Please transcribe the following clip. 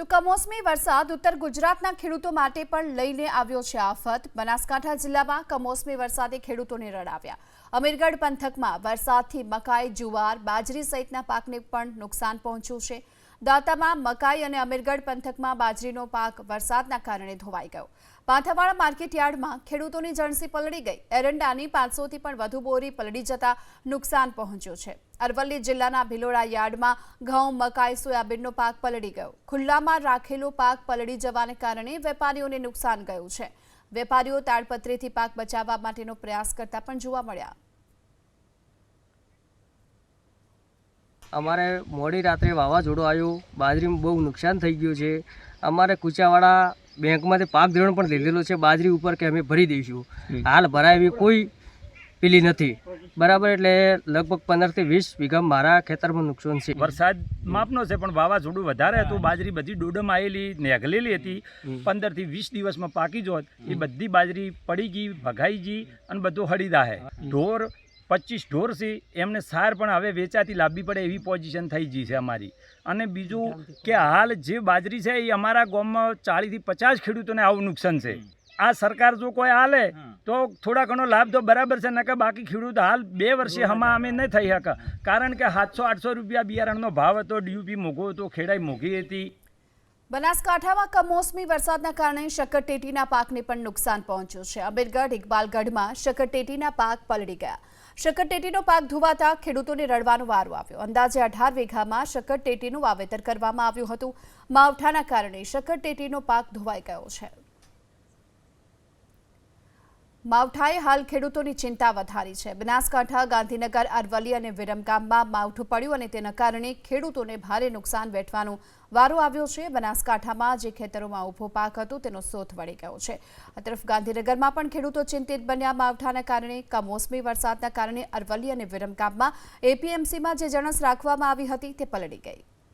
તો કમોસમી વરસાદ ઉત્તર ગુજરાતના ખેડૂતો માટે પણ લઈને આવ્યો છે આફત। બનાસકાંઠા જિલ્લામાં કમોસમી વરસાદે ખેડૂતોને રડાવ્યા। અમીરગઢ પંથકમાં વરસાદથી મકાઈ, જુવાર, બાજરી સહિતના પાકને પણ નુકસાન પહોંચ્યું છે। દાંતામાં મકાઈ અને અમીરગઢ પંથકમાં બાજરીનો પાક વરસાદના કારણે ધોવાઈ ગયો। પાંથાવાડા માર્કેટ યાર્ડમાં ખેડૂતોની જણસી પલળી ગઈ। એરંડાની 500 થી પણ વધુ બોરી પલળી જતા નુકસાન પહોંચ્યું છે। અરવલ્લી જિલ્લાના ભિલોડા યાર્ડમાં ઘઉં, મકાઈ, સોયાબીનનો પાક પલળી ગયો। ખુલ્લામાં રાખેલો પાક પલળી જવાને કારણે વેપારીઓને નુકસાન ગયું છે। વેપારીઓ તાડપત્રીથી પાક બચાવવા માટેનો પ્રયાસ કરતા પણ જોવા મળ્યા। અમારે મોડી રાત્રે વાવાઝોડું આવ્યું, બાજરીમાં બહુ નુકસાન થઈ ગયું છે। અમારે કુચાવાડા બેંકમાંથી પાક ધિરાણ પણ લીધેલો છે બાજરી ઉપર કે અમે ભરી દઈશું। હાલ ભરાય કોઈ પેલી નથી બરાબર, એટલે લગભગ 15 થી 20 વીઘા મારા ખેતરમાં નુકસાન છે। વરસાદ માપનો છે પણ વાવાઝોડું વધારે હતું, બાજરી બધી ડોડમ આવેલી નેગલેલી હતી। 15 થી 20 દિવસમાં પાકી જોત એ બધી બાજરી પડી ગઈ, ભગાઈ ગઈ અને બધું હળી દાહે। ઢોર 25 ઢોર છે, એમને સાર પણ હવે વેચાતી લાવવી પડે એવી પોઝિશન થઈ ગઈ છે અમારી। અને બીજું કે હાલ જે બાજરી છે એ અમારા ગામમાં 40 થી 50 ખેડૂતોને આવું નુકસાન છે। આ સરકાર જો કોઈ હાલે તો થોડા ઘણો લાભ તો બરાબર છે, નકે બાકી ખેડૂત હાલ 2 વર્ષે હમા અમે નહીં થઈ શકે, કારણ કે 700-800 રૂપિયા બિયારણનો ભાવ હતો, ડીયુપી મોંઘો હતો, ખેડાઈ મોંઘી હતી। બનાસકાંઠામાં કમોસમી વરસાદના કારણે શક્કરટેટીના પાકને પણ નુકસાન પહોંચ્યું છે। અમીરગઢ, ઇકબાલગઢમાં શક્કરટેટીના પાક પલળી ગયા। શક્કરટેટીનો પાક ધોવાતા ખેડૂતોને રડવાનો વારો આવ્યો। અંદાજે 18 વીઘામાં શક્કરટેટીનું વાવેતર કરવામાં આવ્યું હતું। માવઠાના કારણે શક્કરટેટીનો પાક ધોવાઈ ગયો છે। માવઠાએ હાલ ખેડૂતોની ચિંતા વધારી છે। બનાસકાંઠા, ગાંધીનગર, અરવલ્લી અને વિરમગામમાં માવઠું પડ્યું અને તેના કારણે ખેડૂતોને ભારે નુકસાન વેઠવાનો વારો આવ્યો છે। બનાસકાંઠામાં જે ખેતરોમાં ઊભો પાક હતો તેનો સોથ વળી ગયો છે। આ તરફ ગાંધીનગરમાં પણ ખેડૂતો ચિંતિત બન્યા। માવઠાના કારણે કમોસમી વરસાદના કારણે અરવલ્લી અને વિરમગામમાં એપીએમસીમાં જે જણસ રાખવામાં આવી હતી તે પલળી ગઈ।